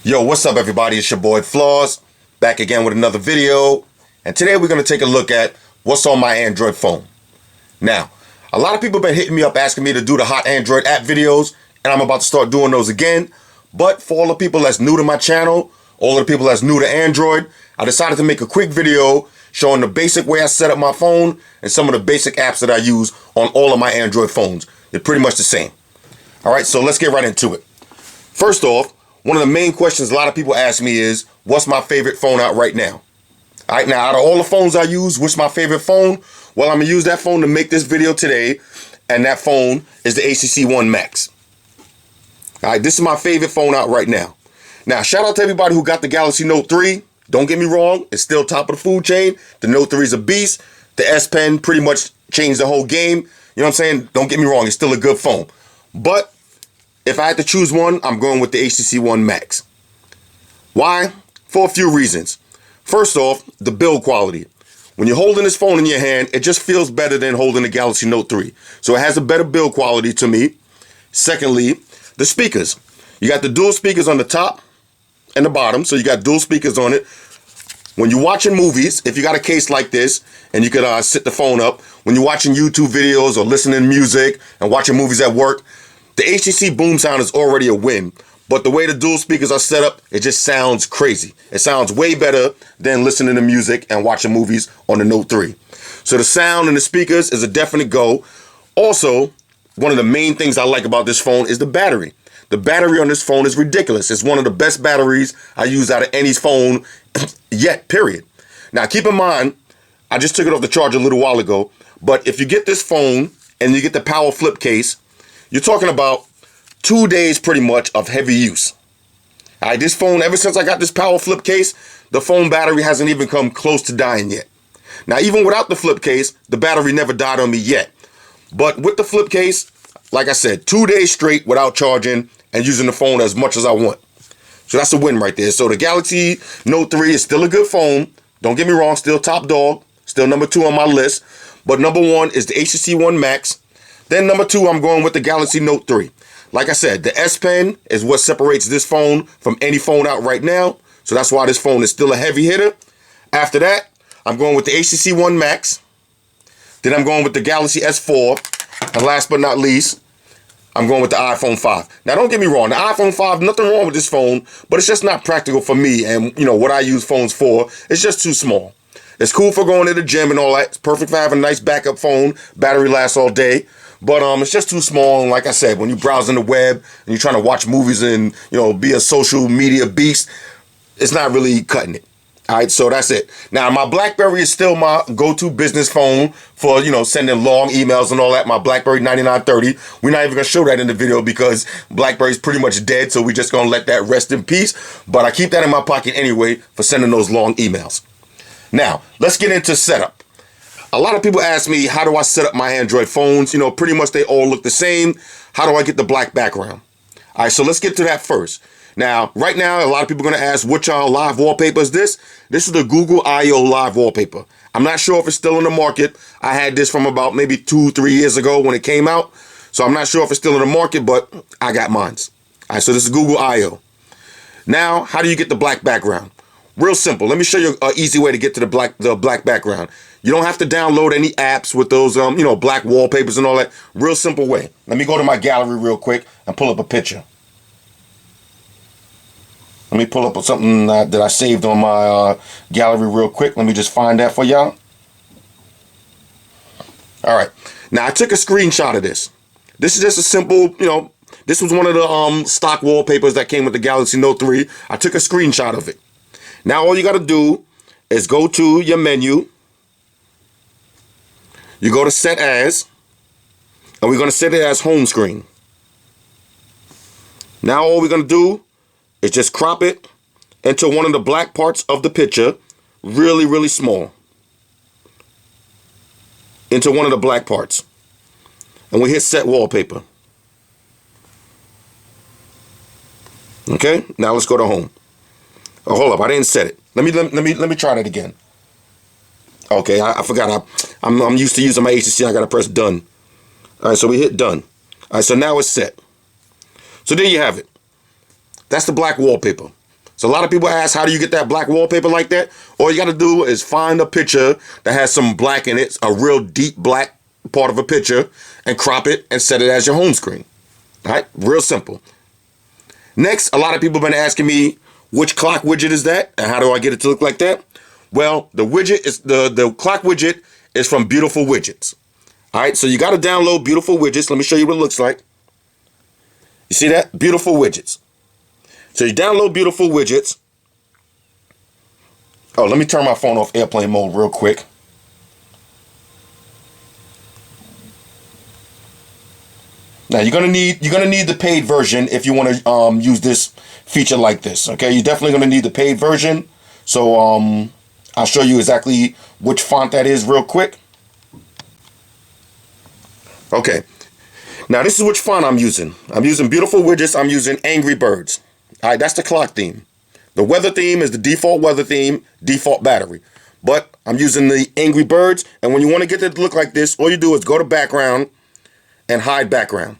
Yo, what's up everybody? It's your boy Floss, back again with another video. And today we're going to take a look at what's on my Android phone. Now, a lot of people have been hitting me up asking me to do the hot Android app videos, and I'm about to start doing those again. But for all the people that's new to my channel, all of the people that's new to Android, I decided to make a quick video showing the basic way I set up my phone and some of the basic apps that I use on all of my Android phones. They're pretty much the same. Alright, so let's get right into it. First off, one of the main questions a lot of people ask me is, what's my favorite phone out right now? Alright, now out of all the phones I use, what's my favorite phone? Well, I'm going to use that phone to make this video today, and that phone is the HTC One Max. Alright, this is my favorite phone out right now. Now, shout out to everybody who got the Galaxy Note 3. Don't get me wrong, it's still top of the food chain. The Note 3 is a beast. The S Pen pretty much changed the whole game. You know what I'm saying? Don't get me wrong, it's still a good phone. But if I had to choose one, I'm going with the HTC One Max. Why? For a few reasons. First off, the build quality. When you're holding this phone in your hand, it just feels better than holding the Galaxy Note 3. So it has a better build quality to me. Secondly, the speakers. You got the dual speakers on the top and the bottom, so you got dual speakers on it. When you're watching movies, if you got a case like this, and you could sit the phone up, when you're watching YouTube videos or listening to music and watching movies at work, the HTC boom sound is already a win, but the way the dual speakers are set up, it just sounds crazy. It sounds way better than listening to music and watching movies on the Note 3. So the sound and the speakers is a definite go. Also, one of the main things I like about this phone is the battery. The battery on this phone is ridiculous. It's one of the best batteries I use out of any phone yet, period. Now, keep in mind, I just took it off the charger a little while ago, but if you get this phone and you get the power flip case, you're talking about 2 days pretty much of heavy use. All right, this phone, ever since I got this power flip case, the phone battery hasn't even come close to dying yet. Now, even without the flip case, the battery never died on me yet. But with the flip case, like I said, 2 days straight without charging and using the phone as much as I want. So that's a win right there. So the Galaxy Note 3 is still a good phone. Don't get me wrong, still top dog. Still number 2 on my list. But number 1 is the HTC One Max. Then number 2, I'm going with the Galaxy Note 3. Like I said, the S Pen is what separates this phone from any phone out right now. So that's why this phone is still a heavy hitter. After that, I'm going with the HTC One Max. Then I'm going with the Galaxy S4. And last but not least, I'm going with the iPhone 5. Now, don't get me wrong. The iPhone 5, nothing wrong with this phone, but it's just not practical for me. And, you know, what I use phones for, it's just too small. It's cool for going to the gym and all that. It's perfect for having a nice backup phone. Battery lasts all day. But it's just too small. And like I said, when you're browsing the web and you're trying to watch movies and, you know, be a social media beast, it's not really cutting it. All right, so that's it. Now, my BlackBerry is still my go-to business phone for, you know, sending long emails and all that. My BlackBerry 9930. We're not even going to show that in the video because BlackBerry's pretty much dead, so we're just going to let that rest in peace. But I keep that in my pocket anyway for sending those long emails. Now, let's get into setup. A lot of people ask me, how do I set up my Android phones? You know, pretty much they all look the same. How do I get the black background? All right, so let's get to that first. Now, right now, a lot of people are going to ask, which live wallpaper is this? This is the Google I/O live wallpaper. I'm not sure if it's still in the market. I had this from about maybe 2-3 years ago when it came out. So I'm not sure if it's still in the market, but I got mine. All right, so this is Google I/O. Now, how do you get the black background? Real simple. Let me show you an easy way to get to the black background. You don't have to download any apps with those, you know, black wallpapers and all that. Real simple way. Let me go to my gallery real quick and pull up a picture. Let me pull up something that I saved on my gallery real quick. Let me just find that for y'all. All right. Now, I took a screenshot of this. This is just a simple, you know, this was one of the stock wallpapers that came with the Galaxy Note 3. I took a screenshot of it. Now, all you got to do is go to your menu. You go to Set As, and we're going to set it as home screen. Now, all we're going to do is just crop it into one of the black parts of the picture, really, really small. Into one of the black parts. And we hit Set Wallpaper. Okay, now let's go to Home. Oh, hold up, I didn't set it. Let me try that again. Okay, I forgot. I'm used to using my HTC. I gotta press done. All right, so we hit done. All right, so now it's set. So there you have it. That's the black wallpaper. So a lot of people ask, how do you get that black wallpaper like that? All you got to do is find a picture that has some black in it, a real deep black part of a picture, and crop it and set it as your home screen. All right, real simple. Next, a lot of people have been asking me, which clock widget is that, and how do I get it to look like that? Well, the widget is the clock widget is from Beautiful Widgets. All right, so you got to download Beautiful Widgets. Let me show you what it looks like. You see that? Beautiful Widgets. So you download Beautiful Widgets. Oh, let me turn my phone off airplane mode real quick. Now you're gonna need the paid version if you want to use this feature like this. Okay, you're definitely gonna need the paid version. So I'll show you exactly which font that is real quick. Okay, now this is which font I'm using. I'm using Beautiful Widgets. I'm using Angry Birds. All right, that's the clock theme. The weather theme is the default weather theme, default battery. But I'm using the Angry Birds, and when you want to get it to look like this, all you do is go to background and hide background.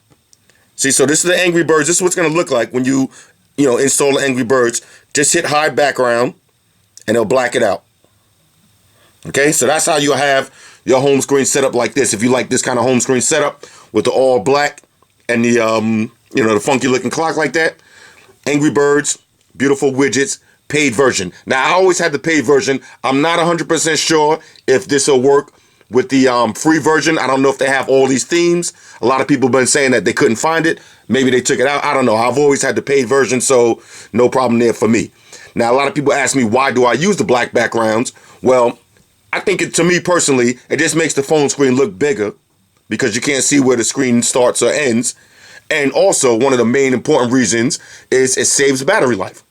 See, so this is the Angry Birds. This is what's going to look like when you install the Angry Birds. Just hit hide background, and it'll black it out. Okay, so that's how you have your home screen set up like this. If you like this kind of home screen setup with the all black and the the funky looking clock like that. Angry Birds, Beautiful Widgets, paid version. Now I always had the paid version. I'm not 100% sure if this will work with the free version. I don't know if they have all these themes. A lot of people have been saying that they couldn't find it. Maybe they took it out. I don't know. I've always had the paid version, so no problem there for me. Now, a lot of people ask me, why do I use the black backgrounds? Well, I think to me personally, it just makes the phone screen look bigger because you can't see where the screen starts or ends. And also, one of the main important reasons is it saves battery life.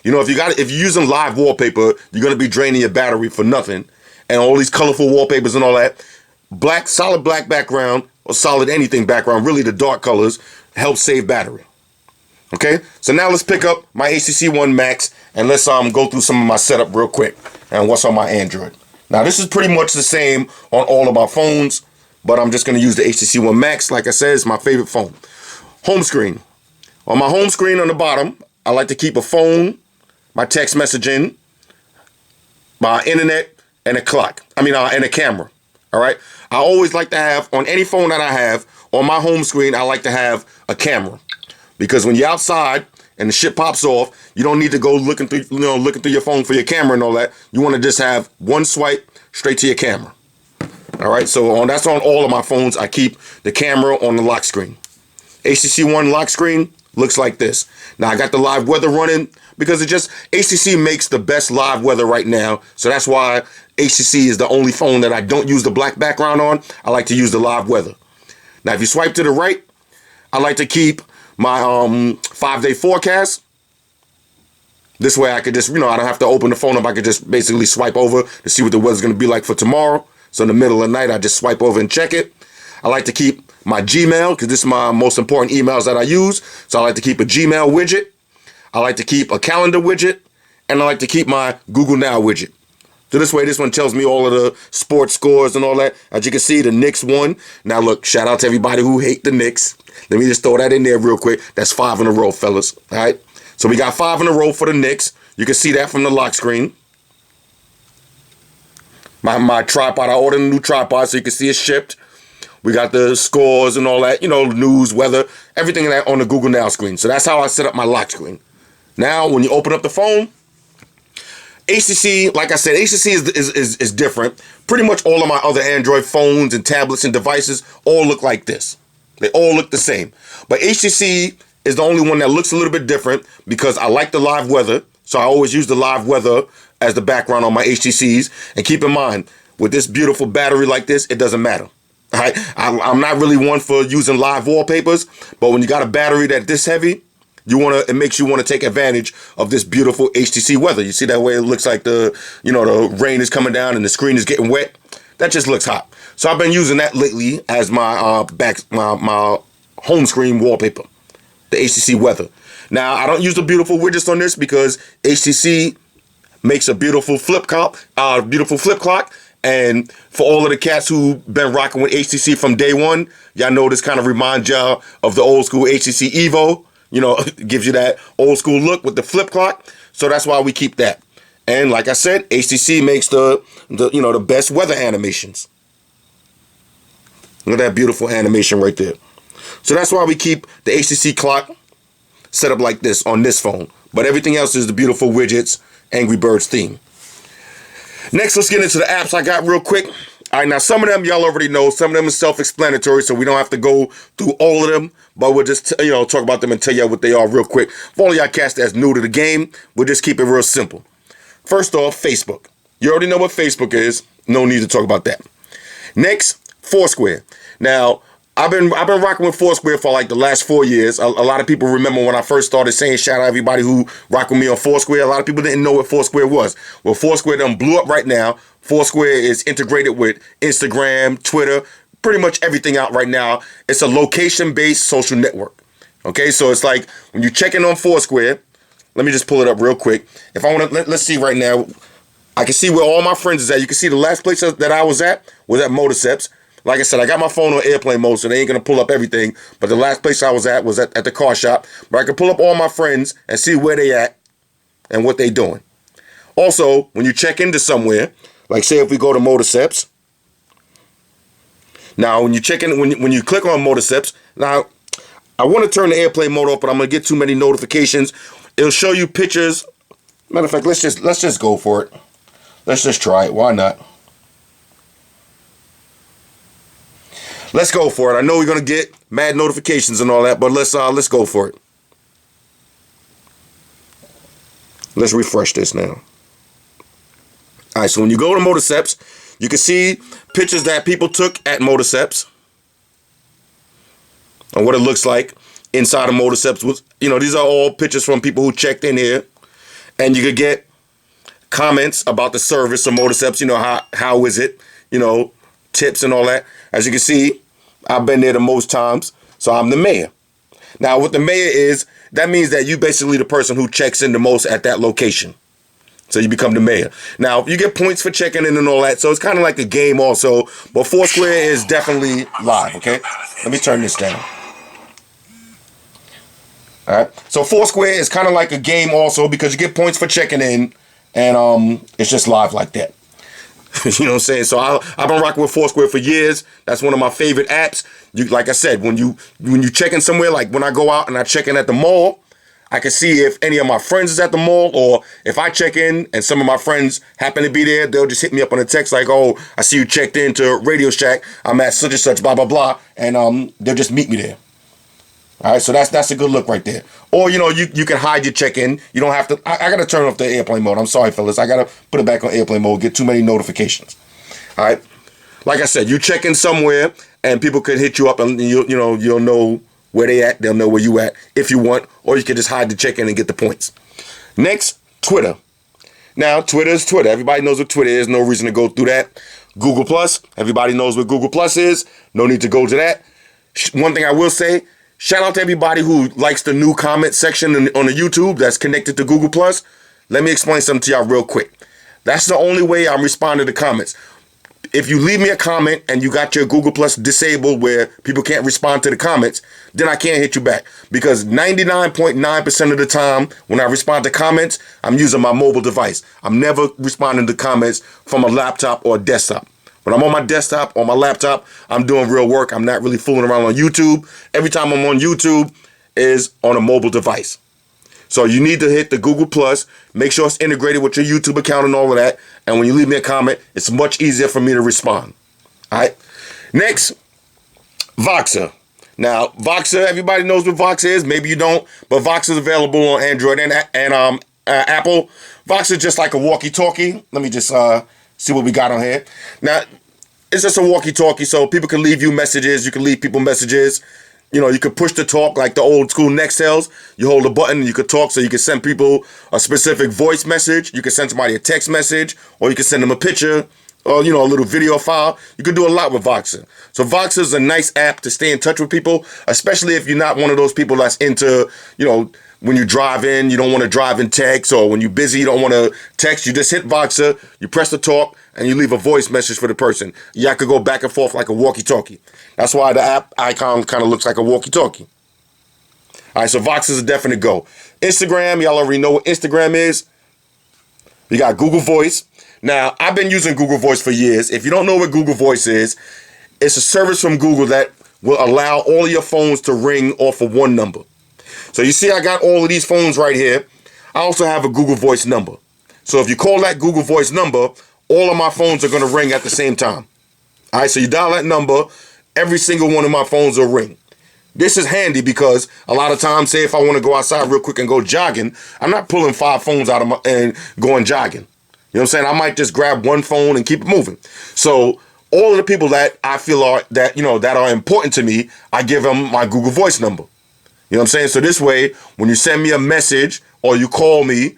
You know, if you're using live wallpaper, you're going to be draining your battery for nothing. And all these colorful wallpapers and all that. Black, solid black background, or solid anything background, really the dark colors, help save battery. Okay, so now let's pick up my HTC One Max and let's go through some of my setup real quick and what's on my Android. Now this is pretty much the same on all of my phones, but I'm just going to use the HTC One Max. Like I said, it's my favorite phone. Home screen. On my home screen on the bottom, I like to keep a phone, my text messaging, my internet, and a clock. And a camera. All right. I always like to have, on any phone that I have, on my home screen, I like to have a camera. Because when you're outside and the shit pops off, you don't need to go looking through your phone for your camera and all that. You want to just have one swipe straight to your camera. All right. So that's on all of my phones. I keep the camera on the lock screen. HTC One lock screen looks like this. Now I got the live weather running because HTC makes the best live weather right now. So that's why HTC is the only phone that I don't use the black background on. I like to use the live weather. Now if you swipe to the right, I like to keep my 5-day forecast. This way I could just, I don't have to open the phone up. I could just basically swipe over to see what the weather's going to be like for tomorrow. So in the middle of the night, I just swipe over and check it. I like to keep my Gmail, because this is my most important emails that I use. So I like to keep a Gmail widget. I like to keep a calendar widget. And I like to keep my Google Now widget. So this way, this one tells me all of the sports scores and all that. As you can see, the Knicks won. Now look, shout out to everybody who hate the Knicks. Let me just throw that in there real quick. That's 5 in a row, fellas. All right. So we got 5 in a row for the Knicks. You can see that from the lock screen. My tripod, I ordered a new tripod so you can see it shipped. We got the scores and all that, news, weather, everything like that on the Google Now screen. So that's how I set up my lock screen. Now, when you open up the phone, HTC, like I said, HTC is different. Pretty much all of my other Android phones and tablets and devices all look like this. They all look the same. But HTC is the only one that looks a little bit different because I like the live weather. So I always use the live weather as the background on my HTCs. And keep in mind, with this beautiful battery like this, it doesn't matter. All right? I'm not really one for using live wallpapers, but when you got a battery that's this heavy, it makes you want to take advantage of this beautiful HTC weather. You see that way it looks like the rain is coming down and the screen is getting wet. That just looks hot. So I've been using that lately as my my home screen wallpaper, the HTC weather. Now I don't use the beautiful widgets on this because HTC makes a beautiful flip clock, And for all of the cats who've been rocking with HTC from day one, y'all know this kind of reminds y'all of the old school HTC Evo. it gives you that old school look with the flip clock. So that's why we keep that. And like I said, HTC makes the best weather animations. Look at that beautiful animation right there. So that's why we keep the HTC clock set up like this on this phone. But everything else is the beautiful widgets, Angry Birds theme. Next, let's get into the apps I got real quick. All right, now some of them y'all already know. Some of them are self-explanatory, so we don't have to go through all of them. But we'll just talk about them and tell y'all what they are real quick. For all y'all cats that's new to the game, we'll just keep it real simple. First off, Facebook. You already know what Facebook is. No need to talk about that. Next, Foursquare. Now, I've been rocking with Foursquare for like the last 4 years. A lot of people remember when I first started saying shout out everybody who rock with me on Foursquare. A lot of people didn't know what Foursquare was. Well, Foursquare done blew up right now. Foursquare is integrated with Instagram, Twitter, pretty much everything out right now. It's a location-based social network. Okay, so it's like when you check in on Foursquare, let me just pull it up real quick. If I want to, let's see right now. I can see where all my friends is at. You can see the last place that I was at Motorceps. Like I said, I got my phone on airplane mode, so they ain't going to pull up everything. But the last place I was at the car shop. But I can pull up all my friends and see where they at and what they doing. Also, when you check into somewhere, like say if we go to Motorceps. Now, when you check in, when you click on Motorceps, now, I want to turn the airplane mode off, but I'm going to get too many notifications. It'll show you pictures. Matter of fact, let's just go for it. Let's just try it. Why not? Let's go for it. I know we're gonna get mad notifications and all that, but let's go for it. Let's refresh this now. All right, so when you go to Motorceps, you can see pictures that people took at Motorceps and what it looks like inside of Motorceps. These are all pictures from people who checked in here, and you could get comments about the service of Motorceps. How is it? Tips and all that. As you can see, I've been there the most times, so I'm the mayor. Now, what the mayor is, that means that you basically the person who checks in the most at that location. So you become the mayor. Now, you get points for checking in and all that, so it's kind of like a game also, but Foursquare is definitely live, okay? Let me turn this down. All right, so Foursquare is kind of like a game also because you get points for checking in, and it's just live like that. You know what I'm saying? So I've been rocking with Foursquare for years. That's one of my favorite apps. Like I said, when you check in somewhere, like when I go out and I check in at the mall, I can see if any of my friends is at the mall, or if I check in and some of my friends happen to be there, they'll just hit me up on a text like, oh, I see you checked into Radio Shack. I'm at such and such, blah, blah, blah. And they'll just meet me there. All right, so that's a good look right there. Or, you can hide your check-in. You don't have to. I got to turn off the airplane mode. I'm sorry, fellas. I got to put it back on airplane mode. Get too many notifications. All right. Like I said, you check in somewhere, and people could hit you up, and you'll know where they at. They'll know where you at if you want. Or you can just hide the check-in and get the points. Next, Twitter. Now, Twitter is Twitter. Everybody knows what Twitter is. No reason to go through that. Google Plus. Everybody knows what Google Plus is. No need to go to that. One thing I will say, shout out to everybody who likes the new comment section on the YouTube that's connected to Google Plus. Let me explain something to y'all real quick. That's the only way I'm responding to comments. If you leave me a comment and you got your Google Plus disabled where people can't respond to the comments, then I can't hit you back. Because 99.9% of the time when I respond to comments, I'm using my mobile device. I'm never responding to comments from a laptop or a desktop. When I'm on my desktop or my laptop, I'm doing real work. I'm not really fooling around on YouTube. Every time I'm on YouTube is on a mobile device. So you need to hit the Google Plus. Make sure it's integrated with your YouTube account and all of that. And when you leave me a comment, it's much easier for me to respond. All right. Next, Voxer. Now, Voxer, everybody knows what Voxer is. Maybe you don't, but Voxer is available on Android and Apple. Voxer is just like a walkie-talkie. Let me just see what we got on here. Now, it's just a walkie-talkie, so people can leave you messages. You can leave people messages. You could push to talk like the old school Nextels. You hold a button and you could talk, so you can send people a specific voice message. You can send somebody a text message, or you can send them a picture, or, a little video file. You can do a lot with Voxer. So Voxer is a nice app to stay in touch with people, especially if you're not one of those people that's into, when you drive in, you don't want to drive and text, or when you're busy, you don't want to text. You just hit Voxer, you press the talk, and you leave a voice message for the person. Y'all could go back and forth like a walkie-talkie. That's why the app icon kind of looks like a walkie-talkie. All right, so Vox is a definite go. Instagram, y'all already know what Instagram is. You got Google Voice. Now, I've been using Google Voice for years. If you don't know what Google Voice is, it's a service from Google that will allow all of your phones to ring off of one number. So you see I got all of these phones right here. I also have a Google Voice number. So if you call that Google Voice number, all of my phones are going to ring at the same time. All right, so you dial that number, every single one of my phones will ring. This is handy because a lot of times, say if I want to go outside real quick and go jogging, I'm not pulling 5 phones out of and going jogging. You know what I'm saying? I might just grab one phone and keep it moving. So all of the people that I feel are that are important to me, I give them my Google Voice number. You know what I'm saying? So this way, when you send me a message or you call me,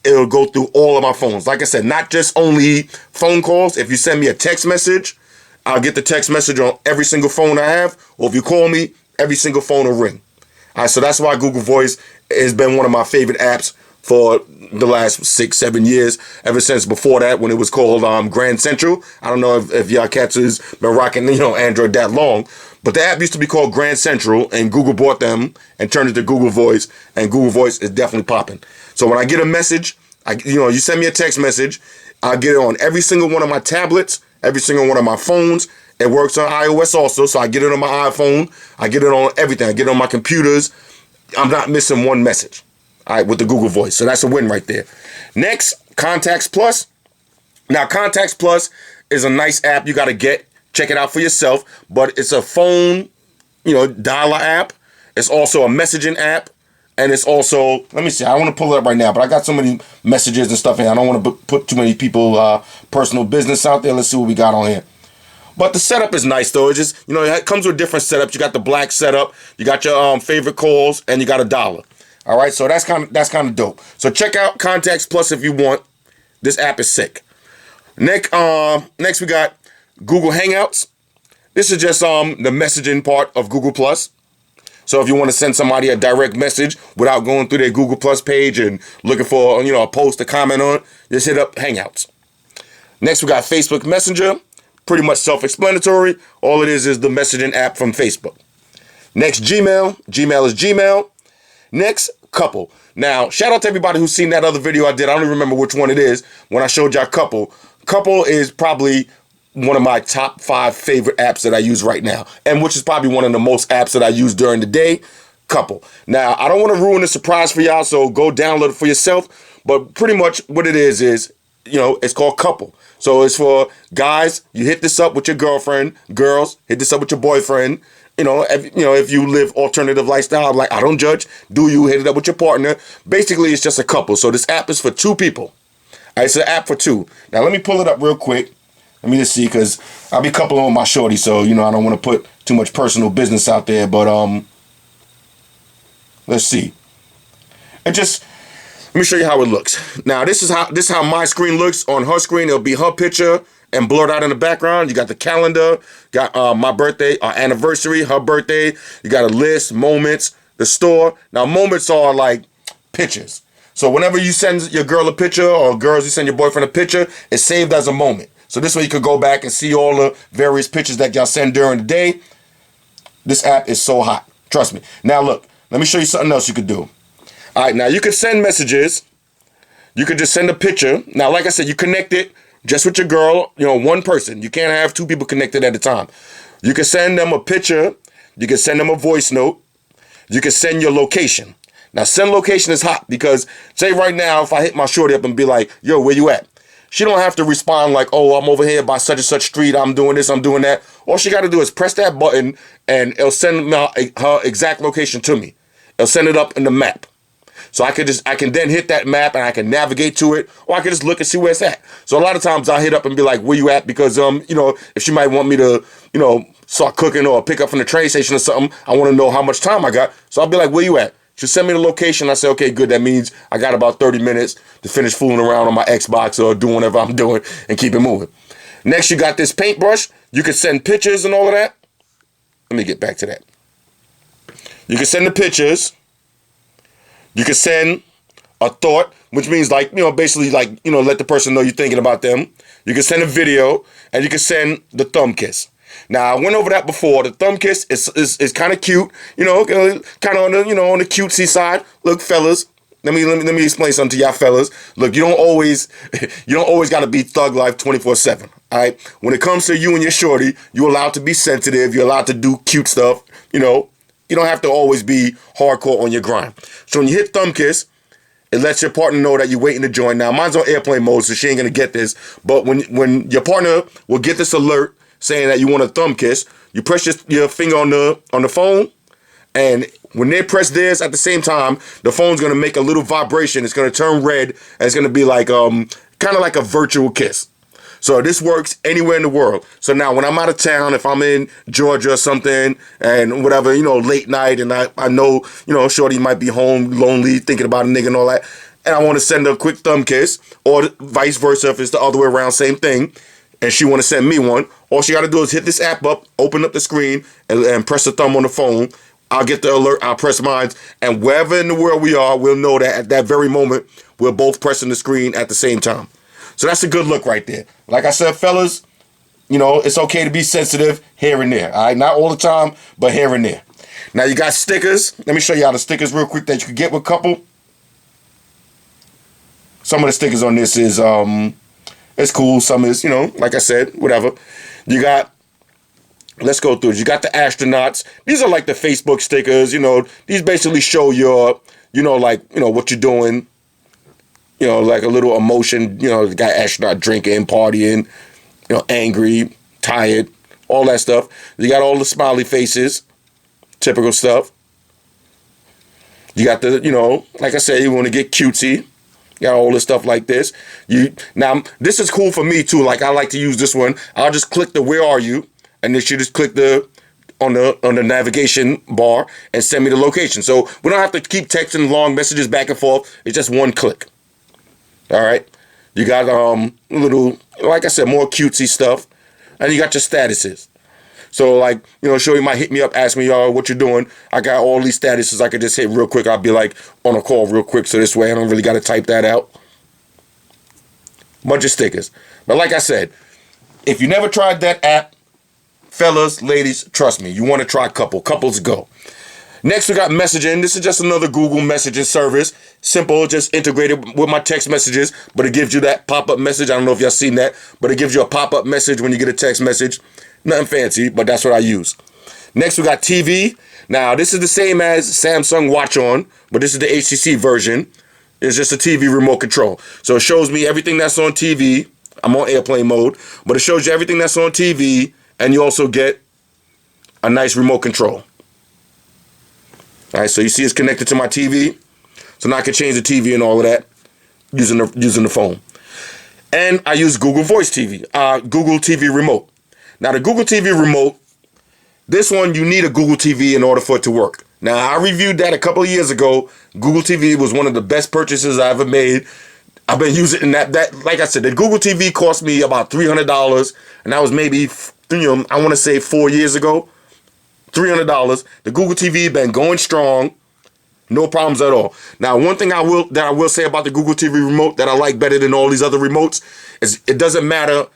it'll go through all of my phones. Like I said, not just only phone calls. If you send me a text message, I'll get the text message on every single phone I have. Or if you call me, every single phone will ring. All right, so that's why Google Voice has been one of my favorite apps for the last 6-7 years, ever since before that when it was called Grand Central. I don't know if y'all cats has been rocking Android that long, but the app used to be called Grand Central, and Google bought them and turned it to Google Voice, and Google Voice is definitely popping. So when I get a message, you send me a text message, I get it on every single one of my tablets, every single one of my phones. It works on iOS also, so I get it on my iPhone, I get it on everything, I get it on my computers. I'm not missing one message. All right, with the Google Voice. So that's a win right there. Next, Contacts Plus. Now, Contacts Plus is a nice app you got to check it out for yourself. But it's a phone, dialer app. It's also a messaging app. And it's also, let me see, I don't want to pull it up right now, but I got so many messages and stuff in. I don't want to put too many people personal business out there. Let's see what we got on here. But the setup is nice, though. It's just, it comes with different setups. You got the black setup. You got your favorite calls, and you got a dollar. All right, so that's kind of dope. So check out Contacts Plus if you want. This app is sick. Next we got Google Hangouts. This is just the messaging part of Google Plus. So if you want to send somebody a direct message without going through their Google Plus page and looking for a post to comment on, just hit up Hangouts. Next we got Facebook Messenger. Pretty much self-explanatory. All it is the messaging app from Facebook. Next, Gmail. Gmail is Gmail. Next, Couple. Now, shout out to everybody who's seen that other video I did. I don't even remember which one it is when I showed y'all Couple. Couple is probably one of my top 5 favorite apps that I use right now, and which is probably one of the most apps that I use during the day. Couple. Now, I don't want to ruin the surprise for y'all, so go download it for yourself. But pretty much what it is it's called Couple. So it's for guys. You hit this up with your girlfriend. Girls, hit this up with your boyfriend. If you live alternative lifestyle, like I don't judge. Do you hit it up with your partner? Basically, it's just a couple. So this app is for 2 people. All right, it's an app for 2. Now let me pull it up real quick. Let me just see, because I'll be coupling with my shorty, so I don't want to put too much personal business out there. But let's see. Let me show you how it looks. Now this is how my screen looks. On her screen, it'll be her picture and blurred out in the background. You got the calendar, got my birthday, our anniversary, her birthday. You got a list, moments, the store. Now moments are like pictures. So whenever you send your girl a picture, or girls, you send your boyfriend a picture, it's saved as a moment. So this way you could go back and see all the various pictures that y'all send during the day. This app is so hot. Trust me. Now look, let me show you something else you could do. All right, now you could send messages. You could just send a picture. Now, like I said, you connect it just with your girl, one person. You can't have 2 people connected at a time. You can send them a picture. You can send them a voice note. You can send your location. Now, send location is hot because, say right now, if I hit my shorty up and be like, yo, where you at? She don't have to respond like, oh, I'm over here by such and such street. I'm doing this, I'm doing that. All she got to do is press that button and it'll send her exact location to me. It'll send it up in the map. So I can then hit that map and I can navigate to it, or I can just look and see where it's at. So a lot of times I hit up and be like, where you at? Because, if she might want me to, start cooking or pick up from the train station or something, I want to know how much time I got. So I'll be like, where you at? She'll send me the location. I say, okay, good. That means I got about 30 minutes to finish fooling around on my Xbox or doing whatever I'm doing and keep it moving. Next, you got this paintbrush. You can send pictures and all of that. Let me get back to that. You can send the pictures. You can send a thought, which means basically let the person know you're thinking about them. You can send a video, and you can send the thumb kiss. Now, I went over that before. The thumb kiss is kind of cute, kind of on the, on the cutesy side. Look, fellas, let me explain something to y'all fellas. Look, you don't always got to be thug life 24/7. All right. When it comes to you and your shorty, you're allowed to be sensitive. You're allowed to do cute stuff. You don't have to always be hardcore on your grind. So when you hit thumb kiss, it lets your partner know that you're waiting to join. Now, mine's on airplane mode, so she ain't gonna get this. But when your partner will get this alert saying that you want a thumb kiss, you press your finger on the phone, and when they press theirs at the same time, the phone's gonna make a little vibration. It's gonna turn red, and it's gonna be like kind of like a virtual kiss. So this works anywhere in the world. So now when I'm out of town, if I'm in Georgia or something and whatever, late night, and I know, shorty might be home lonely thinking about a nigga and all that, and I want to send her a quick thumb kiss, or vice versa if it's the other way around, same thing, and she want to send me one, all she got to do is hit this app up, open up the screen, and press the thumb on the phone. I'll get the alert, I'll press mine, and wherever in the world we are, we'll know that at that very moment, we're both pressing the screen at the same time. So that's a good look right there. Like I said, fellas, it's okay to be sensitive here and there. All right, not all the time, but here and there. Now you got stickers. Let me show y'all the stickers real quick that you can get with couple. Some of the stickers on this is it's cool. Some is, like I said, whatever. You got, let's go through it. You got the astronauts. These are like the Facebook stickers. These basically show your, what you're doing. Like a little emotion, the guy astronaut drinking, partying, angry, tired, all that stuff. You got all the smiley faces, typical stuff. You got the, like I said, you want to get cutesy. You got all this stuff like this. Now, this is cool for me too. Like, I like to use this one. I'll just click the where are you, and then you just click on the navigation bar and send me the location. So we don't have to keep texting long messages back and forth. It's just one click. All right, you got little, like I said, more cutesy stuff, and you got your statuses. So like, shorty might hit me up, ask me, what you doing? I got all these statuses I could just hit real quick. I'll be like on a call real quick, so this way I don't really got to type that out. Bunch of stickers. But like I said, if you never tried that app, fellas, ladies, trust me, you want to try couples go. Next, we got messaging. This is just another Google messaging service. Simple, just integrated with my text messages, but it gives you that pop-up message. I don't know if y'all seen that, but it gives you a pop-up message when you get a text message. Nothing fancy, but that's what I use. Next, we got TV. Now, this is the same as Samsung Watch On, but this is the HTC version. It's just a TV remote control. So it shows me everything that's on TV. I'm on airplane mode, but it shows you everything that's on TV, and you also get a nice remote control. All right, so you see it's connected to my TV. So now I can change the TV and all of that using the phone. And I use Google Voice TV, Google TV Remote. Now the Google TV Remote, this one you need a Google TV in order for it to work. Now I reviewed that a couple of years ago. Google TV was one of the best purchases I ever made. I've been using that like I said, the Google TV cost me about $300, and that was maybe, I want to say 4 years ago. $300. The Google TV been going strong, no problems at all. Now, one thing I will say about the Google TV remote that I like better than all these other remotes is it doesn't matter,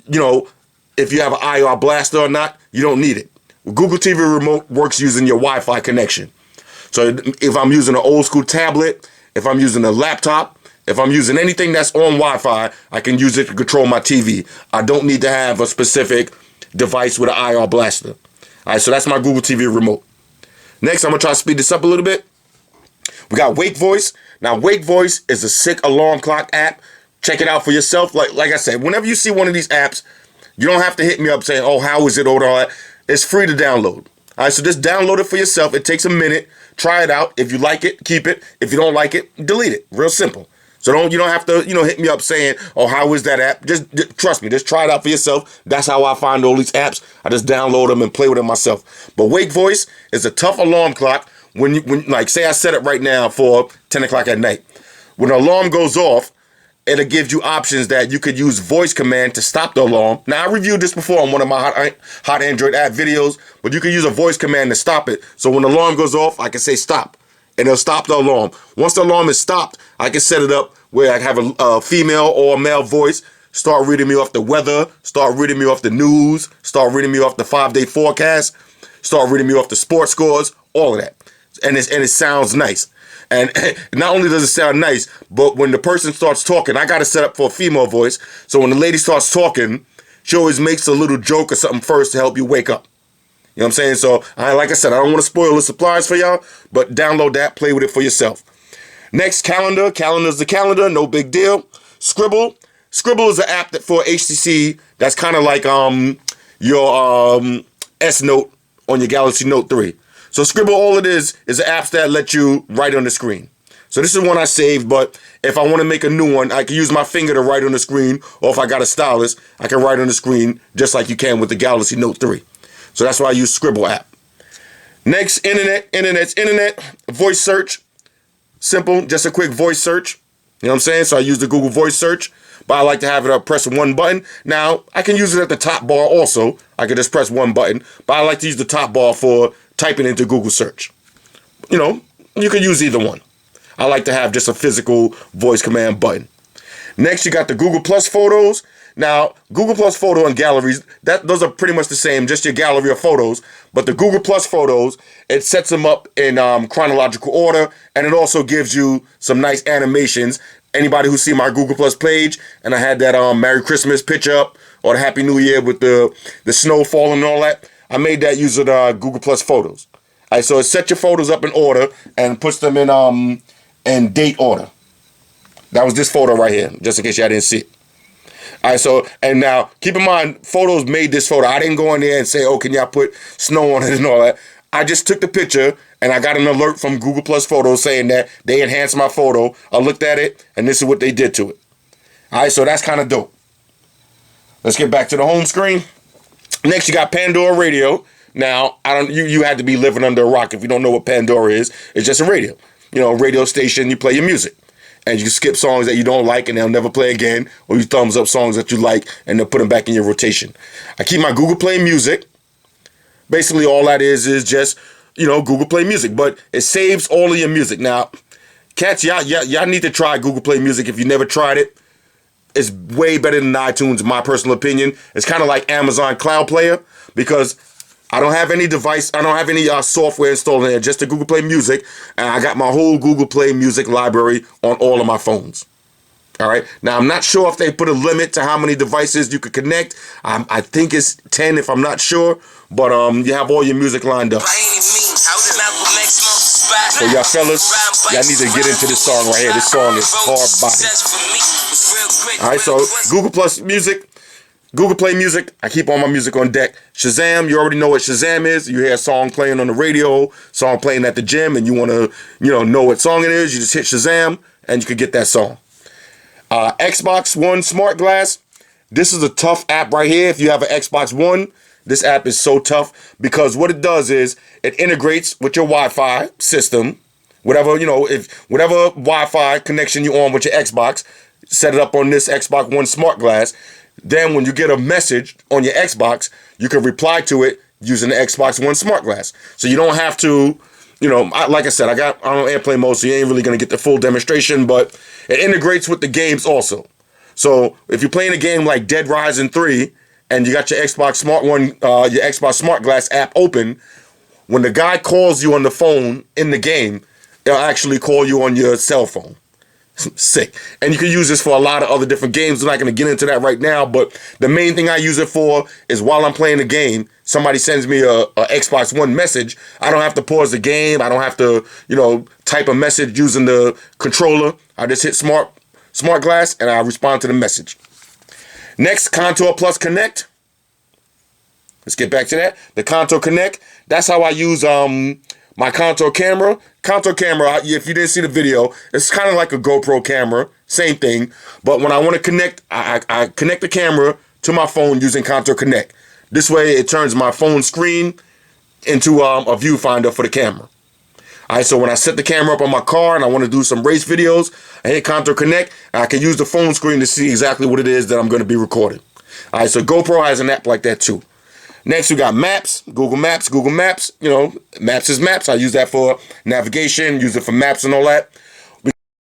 if you have an IR blaster or not, you don't need it. Google TV remote works using your Wi-Fi connection. So if I'm using an old school tablet, if I'm using a laptop, if I'm using anything that's on Wi-Fi, I can use it to control my TV. I don't need to have a specific device with an IR blaster. All right, so that's my Google TV remote. Next, I'm going to try to speed this up a little bit. We got Wake Voice. Now, Wake Voice is a sick alarm clock app. Check it out for yourself. Like I said, whenever you see one of these apps, you don't have to hit me up saying, oh, how is it, all that. It's free to download. All right, so just download it for yourself. It takes a minute. Try it out. If you like it, keep it. If you don't like it, delete it. Real simple. So you don't have to, hit me up saying, oh, how is that app? Just trust me, just try it out for yourself. That's how I find all these apps. I just download them and play with them myself. But Wake Voice is a tough alarm clock. When like, say I set it right now for 10 o'clock at night. When the alarm goes off, it'll give you options that you could use voice command to stop the alarm. Now, I reviewed this before on one of my hot Android app videos, but you can use a voice command to stop it. So when the alarm goes off, I can say stop, and it'll stop the alarm. Once the alarm is stopped, I can set it up where I have a female or a male voice start reading me off the weather, start reading me off the news, start reading me off the 5-day forecast, start reading me off the sports scores, all of that. And it sounds nice. And not only does it sound nice, but when the person starts talking, I got it set up for a female voice. So when the lady starts talking, she always makes a little joke or something first to help you wake up. You know what I'm saying? So, like I said, I don't want to spoil the surprise for y'all, but download that, play with it for yourself. Next, calendar. Calendar's the calendar, no big deal. Scribble. Scribble is an app that for HTC that's kind of like your S Note on your Galaxy Note 3. So Scribble, all it is an app that let you write on the screen. So this is one I saved, but if I want to make a new one, I can use my finger to write on the screen, or if I got a stylus, I can write on the screen just like you can with the Galaxy Note 3. So that's why I use Scribble app. Next, internet, voice search. Simple, just a quick voice search. You know what I'm saying? So I use the Google voice search, but I like to have it up, press one button. Now, I can use it at the top bar also. I can just press one button, but I like to use the top bar for typing into Google search. You know, you can use either one. I like to have just a physical voice command button. Next, you got the Google Plus photos. Now, Google Plus photo and galleries, those are pretty much the same, just your gallery of photos. But the Google Plus photos, it sets them up in chronological order, and it also gives you some nice animations. Anybody who see my Google Plus page, and I had that Merry Christmas picture up, or the Happy New Year with the snow falling and all that, I made that using Google Plus photos. All right, so it sets your photos up in order and puts them in date order. That was this photo right here, just in case y'all didn't see it. All right, so, and now, keep in mind, Photos made this photo. I didn't go in there and say, oh, can y'all put snow on it and all that. I just took the picture, and I got an alert from Google Plus Photos saying that they enhanced my photo. I looked at it, and this is what they did to it. All right, so that's kind of dope. Let's get back to the home screen. Next, you got Pandora Radio. Now, you had to be living under a rock if you don't know what Pandora is. It's just a radio. You know, a radio station, you play your music. And you skip songs that you don't like and they'll never play again, or you thumbs up songs that you like and they'll put them back in your rotation. I keep my Google Play Music. Basically, all that is just, you know, Google Play Music, but it saves all of your music. Now, cats, y'all need to try Google Play Music if you never tried it. It's way better than iTunes, in my personal opinion. It's kind of like Amazon Cloud Player, because I don't have any device, I don't have any software installed in there, just the Google Play Music, and I got my whole Google Play Music library on all of my phones. All right. Now, I'm not sure if they put a limit to how many devices you could connect. I think it's 10 if I'm not sure, but you have all your music lined up. So y'all fellas, y'all need to get into this song right here. This song is hard body. All right, so Google Plus Music. Google Play Music, I keep all my music on deck. Shazam, you already know what Shazam is. You hear a song playing on the radio, song playing at the gym, and you want to, know what song it is. You just hit Shazam, and you can get that song. Xbox One Smart Glass. This is a tough app right here. If you have an Xbox One, this app is so tough because what it does is it integrates with your Wi-Fi system. Whatever Wi-Fi connection you on with your Xbox, set it up on this Xbox One Smart Glass. Then when you get a message on your Xbox, you can reply to it using the Xbox One Smart Glass. So you don't have to, like I said, I got on airplane mode, so you ain't really going to get the full demonstration, but it integrates with the games also. So if you're playing a game like Dead Rising 3 and you got your Xbox Smart Glass app open, when the guy calls you on the phone in the game, they'll actually call you on your cell phone. Sick. And you can use this for a lot of other different games. I'm not going to get into that right now, but the main thing I use it for is while I'm playing the game, somebody sends me a Xbox One message. I don't have to pause the game. I don't have to, type a message using the controller. I just hit Smart Glass and I respond to the message. Next, Contour Plus Connect. Let's get back to that. The Contour Connect. That's how I use my Contour camera. Contour camera, if you didn't see the video, it's kind of like a GoPro camera. Same thing. But when I want to connect, I connect the camera to my phone using Contour Connect. This way, it turns my phone screen into a viewfinder for the camera. All right, so when I set the camera up on my car and I want to do some race videos, I hit Contour Connect, and I can use the phone screen to see exactly what it is that I'm going to be recording. All right, so GoPro has an app like that too. Next, we got Maps, Google Maps. Maps is Maps. I use that for navigation, use it for maps and all that.